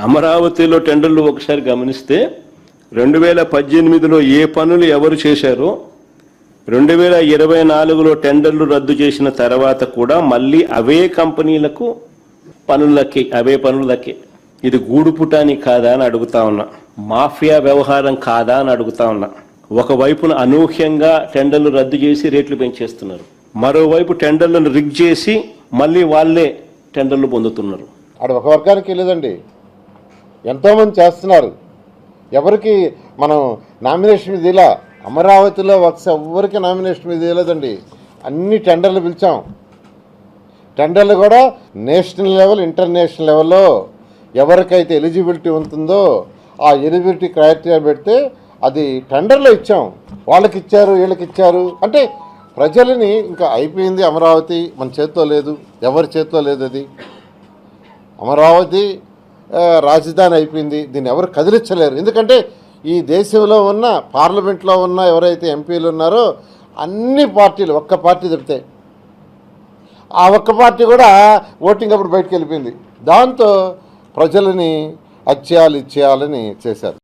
అమరావతిలో టెండర్లు ఒకసారి గమనిస్తే 2018లో ఏ పనులు ఎవరు చేశారో 2024లో టెండర్లు రద్దు చేసిన తర్వాత కూడా మళ్ళీ అవే కంపెనీలకు అవే పనులకి ఇది గూడుపుటాని కాదా అని అడుగుతా ఉన్నా. మాఫియా వ్యవహారం కాదా అని అడుగుతా ఉన్నా. ఒకవైపున అనూహ్యంగా టెండర్లు రద్దు చేసి రేట్లు పెంచేస్తున్నారు, మరోవైపు టెండర్లను రిగ్ చేసి మళ్ళీ వాళ్ళే టెండర్లు పొందుతున్నారు. అక్కడ ఒక వర్గానికి లేదండి, ఎంతోమంది చేస్తున్నారు. ఎవరికి మనం నామినేషన్ మీద ఇలా అమరావతిలో ఎవరికి నామినేషన్ మీద లేదండి. అన్ని టెండర్లు పిలిచాం. టెండర్లు కూడా నేషనల్ లెవెల్ ఇంటర్నేషనల్ లెవెల్లో ఎవరికైతే ఎలిజిబిలిటీ ఉంటుందో ఆ ఎలిజిబిలిటీ క్రైటీరియా పెడితే అది టెండర్లో ఇచ్చాం. వాళ్ళకి ఇచ్చారు, వీళ్ళకి ఇచ్చారు అంటే ప్రజలని ఇంకా అయిపోయింది. అమరావతి మన చేతిలో లేదు, ఎవరి చేతిలో లేదు. అది అమరావతి రాజధాని అయిపోయింది, దీన్ని ఎవరు కదిలించలేరు. ఎందుకంటే ఈ దేశంలో ఉన్న పార్లమెంట్లో ఉన్న ఎవరైతే ఎంపీలు ఉన్నారో అన్ని పార్టీలు ఒక్క పార్టీ చెప్తే ఆ ఒక్క పార్టీ కూడా ఓటింగ్ అప్పుడు బయటకు వెళ్ళిపోయింది. దాంతో ప్రజలని అచ్చేయాలి ఇచ్చేయాలని చేశారు.